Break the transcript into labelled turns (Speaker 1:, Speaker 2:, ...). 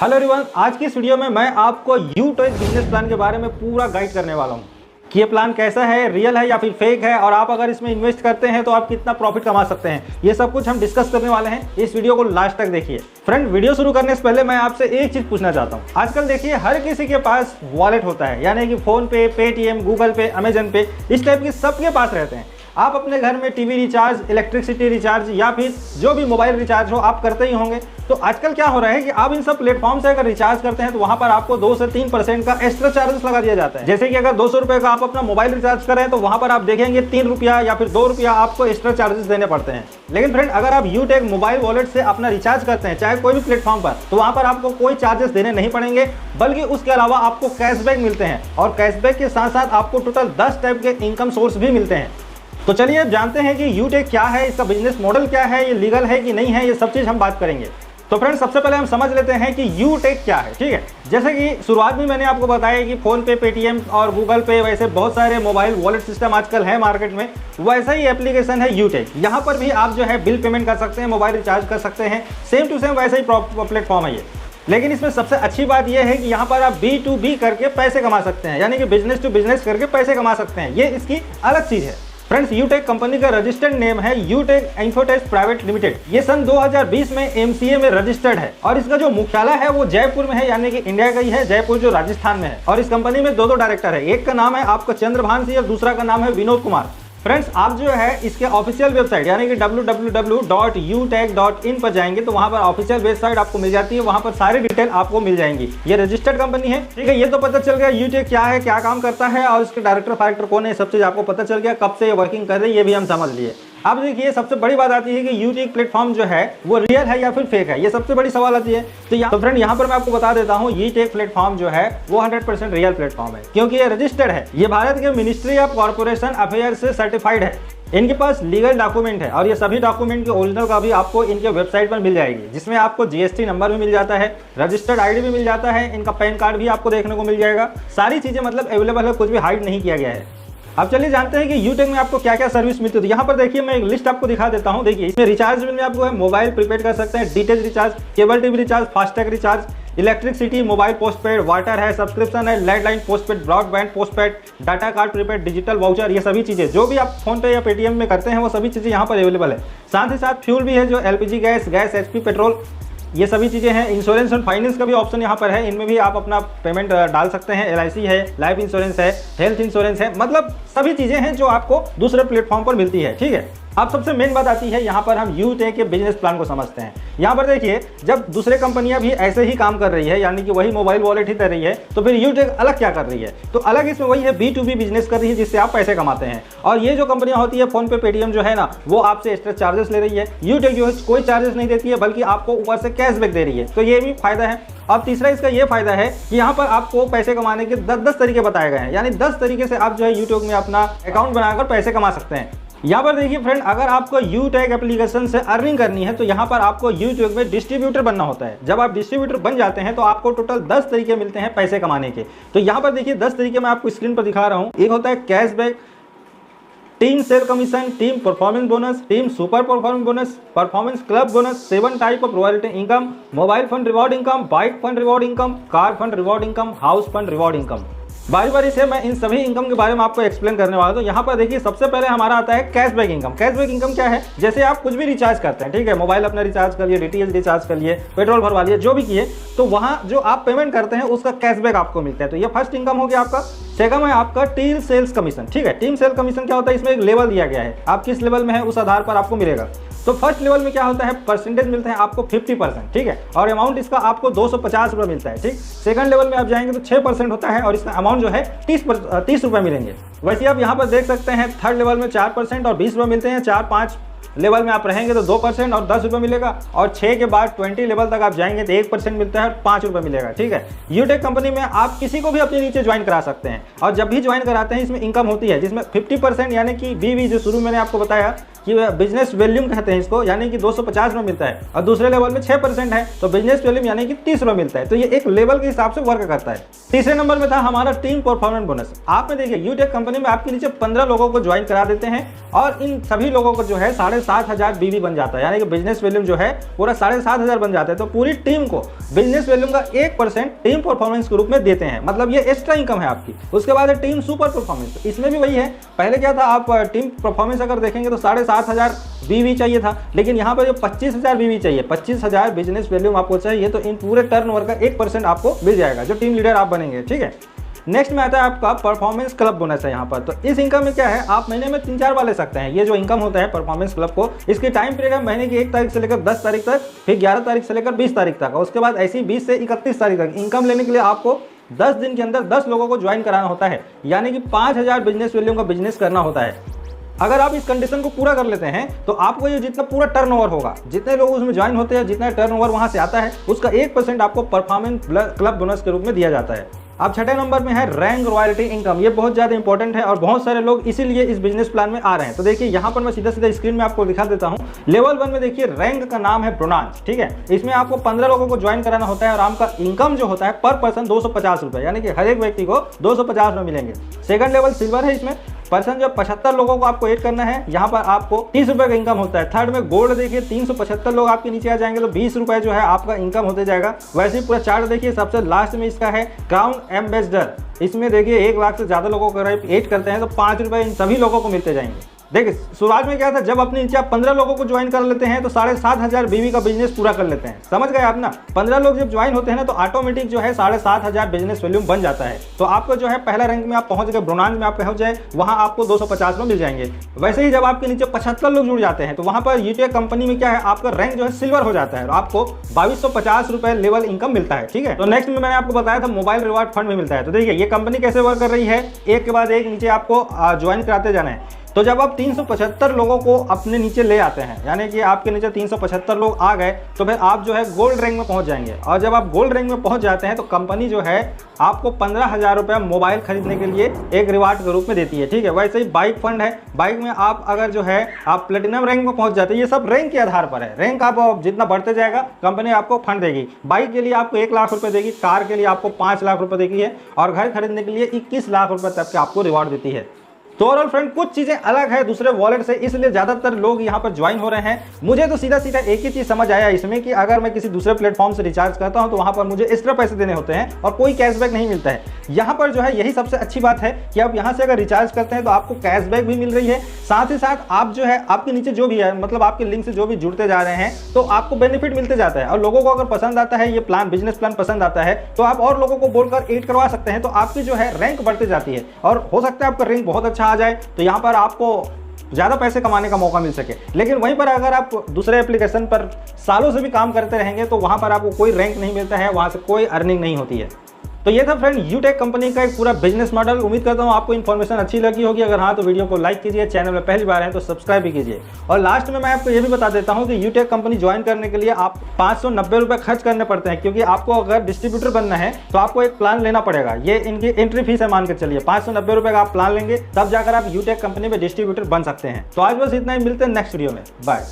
Speaker 1: Hello everyone, आज की इस वीडियो में मैं आपको यूटेक बिजनेस प्लान के बारे में पूरा गाइड करने वाला हूँ कि ये प्लान कैसा है, रियल है या फिर फेक है, और आप अगर इसमें इन्वेस्ट करते हैं तो आप कितना प्रॉफिट कमा सकते हैं। ये सब कुछ हम डिस्कस करने वाले हैं। इस वीडियो को लास्ट तक देखिए। फ्रेंड, वीडियो शुरू करने से पहले मैं आपसे एक चीज पूछना चाहता हूँ। आजकल देखिए हर किसी के पास वॉलेट होता है, यानी कि फोन पे, पेटीएम, गूगल पे, अमेजन पे, इस टाइप के सबके पास रहते हैं। आप अपने घर में टीवी रिचार्ज, इलेक्ट्रिसिटी रिचार्ज या फिर जो भी मोबाइल रिचार्ज हो आप करते ही होंगे। तो आजकल क्या हो रहा है कि आप इन सब प्लेटफॉर्म से अगर रिचार्ज करते हैं तो वहां पर आपको 2 से 3% का एक्स्ट्रा चार्जेस लगा दिया जाता है। जैसे कि अगर 200 रुपए का आप अपना मोबाइल रिचार्ज करें तो वहां पर आप देखेंगे 3 रुपया या फिर 2 रुपया आपको एक्स्ट्रा चार्जेस देने पड़ते हैं। लेकिन फ्रेंड, अगर आप यूटेक मोबाइल वॉलेट से अपना रिचार्ज करते हैं चाहे कोई भी प्लेटफॉर्म पर, तो वहां पर आपको कोई चार्जेस देने नहीं पड़ेंगे, बल्कि उसके अलावा आपको कैशबैक मिलते हैं। और कैशबैक के साथ साथ आपको टोटल 10 टाइप के इनकम सोर्स भी मिलते हैं। तो चलिए अब जानते हैं कि यूटेक क्या है, इसका बिजनेस मॉडल क्या है, ये लीगल है कि नहीं है, ये सब चीज हम बात करेंगे। तो फ्रेंड्स, सबसे पहले हम समझ लेते हैं कि यूटेक क्या है। ठीक है, जैसे कि शुरुआत में मैंने आपको बताया कि फोन पे, पेटीएम और गूगल पे वैसे बहुत सारे मोबाइल वॉलेट सिस्टम आजकल है मार्केट में, वैसा ही एप्लीकेशन है यूटेक। यहाँ पर भी आप जो है बिल पेमेंट कर सकते हैं, मोबाइल रिचार्ज कर सकते हैं, सेम टू सेम वैसा ही प्लेटफॉर्म है ये। लेकिन इसमें सबसे अच्छी बात यह है कि यहाँ पर आप B2B करके पैसे कमा सकते हैं, यानी कि बिजनेस टू बिजनेस करके पैसे कमा सकते हैं। ये इसकी अलग चीज है। फ्रेंड्स, यूटेक कंपनी का रजिस्टर्ड नेम है यूटेक इन्फोटेक प्राइवेट लिमिटेड। ये सन 2020 में MCA में रजिस्टर्ड है और इसका जो मुख्यालय है वो जयपुर में है, यानी कि इंडिया का ही है, जयपुर जो राजस्थान में है। और इस कंपनी में दो डायरेक्टर है, एक का नाम है आपका चंद्रभान सिंह और दूसरा का नाम है विनोद कुमार। फ्रेंड्स, आप जो है इसके ऑफिशियल वेबसाइट यानी कि www.utech.in पर जाएंगे तो वहां पर ऑफिशियल वेबसाइट आपको मिल जाती है, वहां पर सारी डिटेल आपको मिल जाएंगी। ये रजिस्टर्ड कंपनी है। ठीक है, ये तो पता चल गया यूटेक क्या है, क्या काम करता है और इसके डायरेक्टर फाइटर कौन है, सब चीज आपको पता चल गया। कब से ये वर्किंग कर रही है ये भी हम समझ लिए। अब देखिए सबसे बड़ी बात आती है कि यूटेक प्लेटफॉर्म जो है वो रियल है या फिर फेक है, ये सबसे बड़ी सवाल आती है। तो फ्रेंड, यहाँ पर मैं आपको बता देता हूँ यूटेक प्लेटफॉर्म जो है वो 100% रियल प्लेटफॉर्म है, क्योंकि ये रजिस्टर्ड है। ये भारत के मिनिस्ट्री ऑफ कॉर्पोरेशन अफेयर से सर्टिफाइड है। इनके पास लीगल डॉक्यूमेंट है और ये सभी डॉक्यूमेंट के ओरिजिनल का भी आपको इनके वेबसाइट पर मिल जाएगी, जिसमें आपको GST नंबर भी मिल जाता है, रजिस्टर्ड ID भी मिल जाता है, इनका पैन कार्ड भी आपको देखने को मिल जाएगा। सारी चीजें मतलब अवेलेबल है, कुछ भी हाइड नहीं किया गया है। अब चलिए जानते हैं कि यूटेक में आपको क्या क्या सर्विस मिलती है। तो यहाँ पर देखिए मैं एक लिस्ट आपको दिखा देता हूँ। देखिए इसमें रिचार्ज में आपको है मोबाइल प्रीपेड कर सकते हैं, DTH recharge, cable TV recharge, FASTag recharge, electricity, mobile postpaid, water है, सब्सक्रिप्शन है, landline postpaid, broadband postpaid, data card prepaid, digital voucher, ये सभी चीजें जो भी आप फोन पे या पेटीएम में करते हैं वो सभी चीजें यहाँ पर अवेलेबल है। साथ ही साथ फ्यूल भी है, जो LPG गैस, HP पेट्रोल, ये सभी चीजें हैं। इंश्योरेंस और फाइनेंस का भी ऑप्शन यहाँ पर है, इनमें भी आप अपना पेमेंट डाल सकते हैं। LIC है, लाइफ इंश्योरेंस है, हेल्थ इंश्योरेंस है, मतलब सभी चीजें हैं जो आपको दूसरे प्लेटफॉर्म पर मिलती है। ठीक है, अब सबसे मेन बात आती है यहाँ पर हम यूटेक के बिजनेस प्लान को समझते हैं। यहाँ पर देखिए जब दूसरे कंपनियां भी ऐसे ही काम कर रही है, यानी कि वही मोबाइल वॉलेट ही कर रही है, तो फिर यूटेक अलग क्या कर रही है? तो अलग इसमें वही है, B2B बिजनेस कर रही है जिससे आप पैसे कमाते हैं। और ये जो कंपनियां होती है फोन पे, पेटीएम जो है ना, वो आपसे एक्स्ट्रा चार्जेस ले रही है। यूटेक जो है कोई चार्जेस नहीं देती है, बल्कि आपको ऊपर से कैशबैक दे रही है, तो ये भी फायदा है। और तीसरा इसका ये फायदा है कि यहाँ पर आपको पैसे कमाने के 10 तरीके बताए गए हैं, यानी 10 तरीके से आप जो है यूट्यूब में अपना अकाउंट बनाकर पैसे कमा सकते हैं। यहाँ पर देखिए फ्रेंड, अगर आपको यूटेक एप्लीकेशन से अर्निंग करनी है तो यहाँ पर आपको यूट्यूब में डिस्ट्रीब्यूटर बनना होता है। जब आप डिस्ट्रीब्यूटर बन जाते हैं तो आपको टोटल 10 तरीके मिलते हैं पैसे कमाने के। तो यहाँ पर देखिए 10 तरीके मैं आपको स्क्रीन पर दिखा रहा हूँ। एक होता है cashback, team sell commission, team performance bonus, team super performance bonus, performance club bonus, 7 type of royalty income, mobile fund reward income, bike fund reward income, car fund reward income, house fund reward income. बारी बारी से मैं इन सभी income के बारे में आपको explain करने वाला हूं। तो यहाँ पर देखिए सबसे पहले हमारा आता है कैशबैक इनकम। कैशबैक इनकम क्या है? जैसे आप कुछ भी रिचार्ज करते हैं, ठीक है, मोबाइल अपना रिचार्ज कर लिए, DTH रिचार्ज कर लिए, पेट्रोल भरवा लिए, जो भी किए, तो वहाँ जो आप पेमेंट करते हैं उसका कैशबैक आपको मिलता है। तो ये फर्स्ट इनकम हो गया आपका। सेकंड है आपका टीम सेल्स कमीशन। ठीक है, टीम सेल कमीशन क्या होता है? इसमें एक लेवल दिया गया है, आप किस लेवल में है उस आधार पर आपको मिलेगा। तो फर्स्ट लेवल में क्या होता है? परसेंटेज मिलते हैं आपको 50%। ठीक है, और अमाउंट इसका आपको 250 रुपये मिलता है। ठीक, सेकंड लेवल में आप जाएंगे तो 6% होता है और इसका अमाउंट जो है 30 रुपये मिलेंगे। वैसे आप यहाँ पर देख सकते हैं थर्ड लेवल में 4% और 20 रुपये मिलते हैं। 4-5 लेवल में आप रहेंगे तो 2% और 10 रुपये मिलेगा, और 6 के बाद 20 लेवल तक आप जाएंगे तो 1% मिलता है और 5 रुपये मिलेगा। ठीक है, यूटेक कंपनी में आप किसी को भी अपने नीचे ज्वाइन करा सकते हैं, और जब भी ज्वाइन कराते हैं इसमें इनकम होती है जिसमें 50% यानी कि BV जो शुरू मैंने आपको बताया कि बिजनेस वैल्यूम कहते हैं इसको, यानी कि 250 रुपये मिलता है, और दूसरे लेवल में 6% है तो बिजनेस वैल्यूम यानी कि 30 रुपये मिलता है। तो ये एक लेवल के हिसाब से वर्क करता है। तीसरे नंबर में था हमारा टीम परफॉर्मेंस बोनस। आपने देखिए यूटेक कंपनी में आपके नीचे 15 लोगों को ज्वाइन करा देते हैं और इन सभी लोगों को जो है 7,500 बीवी बन जाता है, यानी कि बिजनेस वैल्यूम जो है पूरा 7,500 बन जाता है। तो पूरी टीम को बिजनेस वैल्यूम का 1% टीम परफॉर्मेंस के रूप में देते हैं, मतलब ये एक्स्ट्रा इनकम है आपकी। उसके बाद है टीम सुपर परफॉर्मेंस, इसमें भी वही है। पहले क्या था, आप टीम परफॉर्मेंस अगर देखेंगे तो 7,500 बीवी चाहिए था, लेकिन यहाँ पर जो 25,000 बीवी चाहिए, 25,000 बिजनेस वैल्यूम आपको चाहिए, तो इन पूरे टर्नओवर का 1% आपको मिल जाएगा जो टीम लीडर आप बनेंगे। ठीक है, नेक्स्ट में आता है आपका परफॉर्मेंस क्लब बोनस है यहाँ पर। तो इस इनकम में क्या है, आप महीने में 3-4 बार ले सकते हैं। ये जो इनकम होता है परफॉर्मेंस क्लब को, इसकी टाइम पीरियड है महीने की 1 तारीख से लेकर 10 तारीख तक, फिर 11 तारीख से लेकर 20 तारीख तक, और उसके बाद ऐसी 20 से 31 तारीख तक। इनकम लेने के लिए आपको 10 दिन के अंदर 10 लोगों को ज्वाइन कराना होता है, यानी कि 5,000 बिजनेस वैल्यूम का बिजनेस करना होता है। अगर आप इस कंडीशन को पूरा कर लेते हैं तो आपको ये जितना पूरा टर्नओवर होगा, जितने लोग उसमें ज्वाइन होते हैं, जितना टर्नओवर वहां से आता है, उसका 1% आपको परफॉर्मेंस क्लब बोनस के रूप में दिया जाता है। अब छठे नंबर में है रैंक रॉयल्टी इनकम। ये बहुत ज़्यादा इंपॉर्टेंट है और बहुत सारे लोग इसीलिए इस बिजनेस प्लान में आ रहे हैं। तो देखिए यहाँ पर मैं सीधा सीधा स्क्रीन में आपको दिखा देता हूँ। लेवल 1 में देखिए रैंक का नाम है ब्रोंज। ठीक है, इसमें आपको 15 लोगों को ज्वाइन कराना होता है और आपका इनकम जो होता है पर पर्सन 250 रुपये, यानी कि हर एक व्यक्ति को 250 रुपये मिलेंगे। सेकंड लेवल सिल्वर है, इसमें पर्सन जो 75 लोगों को आपको ऐड करना है, यहाँ पर आपको 30 रुपये का इनकम होता है। थर्ड में गोल्ड देखिए 375 लोग आपके नीचे आ जाएंगे तो 20 रुपये जो है आपका इनकम होते जाएगा। वैसे ही पूरा चार्ट देखिए, सबसे लास्ट में इसका है क्राउन एम्बेसडर। इसमें देखिए 1 लाख से ज़्यादा लोगों को ऐड करते हैं तो 5 रुपये इन सभी लोगों को मिलते जाएंगे। देखिए शुरुआत में क्या था, जब अपने नीचे आप 15 लोगों को ज्वाइन कर लेते हैं तो 7,500 बीवी का बिजनेस पूरा कर लेते हैं। समझ गए आप ना, 15 लोग जब ज्वाइन होते हैं ना तो ऑटोमेटिक जो है 7,500 बिजनेस वैल्यूम बन जाता है। तो आपको जो है पहला रैंक में आप पहुंच गए, ब्रोंज में आप पहुंच जाए, वहां आपको 250 में मिल जाएंगे। वैसे ही जब आपके नीचे 75 लोग जुड़ जाते हैं तो वहां पर यूटेक कंपनी में क्या है, आपका रैंक जो है सिल्वर हो जाता है और आपको 2250 रुपये लेवल इनकम मिलता है। ठीक है, तो नेक्स्ट में मैंने आपको बताया था मोबाइल रिवार्ड फंड में मिलता है। तो देखिए ये कंपनी कैसे वर्क कर रही है, एक के बाद एक नीचे आपको ज्वाइन कराते जाना है। तो जब आप 375 लोगों को अपने नीचे ले आते हैं, यानी कि आपके नीचे 375 लोग आ गए, तो फिर आप जो है गोल्ड रैंक में पहुंच जाएंगे। और जब आप गोल्ड रैंक में पहुंच जाते हैं तो कंपनी जो है आपको 15,000 रुपये मोबाइल खरीदने के लिए एक रिवार्ड के रूप में देती है। ठीक है, वैसे ही बाइक फंड है, बाइक में आप अगर जो है आप प्लेटिनम रैंक में पहुंच जाते हैं, ये सब रैंक के आधार पर है। रैंक आप जितना बढ़ते जाएगा कंपनी आपको फंड देगी। बाइक के लिए आपको 1 लाख रुपये देगी, कार के लिए आपको 5 लाख रुपये देगी है, और घर खरीदने के लिए 21 लाख रुपये तक के आपको रिवार्ड देती है। तो ओवरऑल फ्रेंड कुछ चीजें अलग है दूसरे वॉलेट से, इसलिए ज्यादातर लोग यहाँ पर ज्वाइन हो रहे हैं। मुझे तो सीधा सीधा एक ही चीज समझ आया इसमें कि अगर मैं किसी दूसरे प्लेटफॉर्म से रिचार्ज करता हूँ तो वहां पर मुझे एक्स्ट्रा पैसे देने होते हैं और कोई कैशबैक नहीं मिलता है। यहाँ पर जो है यही सबसे अच्छी बात है कि आप यहाँ से अगर रिचार्ज करते हैं तो आपको कैशबैक भी मिल रही है, साथ ही साथ आप जो है आपके नीचे जो भी है, मतलब आपके लिंक से जो भी जुड़ते जा रहे हैं तो आपको बेनिफिट मिलते जाता है। और लोगों को अगर पसंद आता है ये प्लान, बिजनेस प्लान पसंद आता है, तो आप और लोगों को बोलकर ऐड करवा सकते हैं। तो आपकी जो है रैंक बढ़ती जाती है और हो सकता है आपका रैंक बहुत अच्छा आ जाए तो यहाँ पर आपको ज़्यादा पैसे कमाने का मौका मिल सके। लेकिन वहीं पर अगर आप दूसरे एप्लीकेशन पर सालों से भी काम करते रहेंगे तो वहाँ पर आपको कोई रैंक नहीं मिलता है, वहाँ से कोई अर्निंग नहीं होती है। तो ये था फ्रेंड यूटेक कंपनी का एक पूरा बिजनेस मॉडल। उम्मीद करता हूँ आपको इन्फॉर्मेशन अच्छी लगी होगी। अगर हाँ तो वीडियो को लाइक कीजिए, चैनल में पहली बार हैं तो सब्सक्राइब भी कीजिए। और लास्ट में मैं आपको ये भी बता देता हूँ कि यूटेक कंपनी ज्वाइन करने के लिए आप 590 रुपये खर्च करने पड़ते हैं, क्योंकि आपको अगर डिस्ट्रीब्यूटर बनना है तो आपको एक प्लान लेना पड़ेगा। ये इनकी एंट्री फीस है, मान के चलिए 590 रुपये का आप प्लान लेंगे, तब जाकर आप यूटेक कंपनी में डिस्ट्रीब्यूटर बन सकते हैं। तो आज बस इतना ही, मिलते हैं नेक्स्ट वीडियो में, बाय।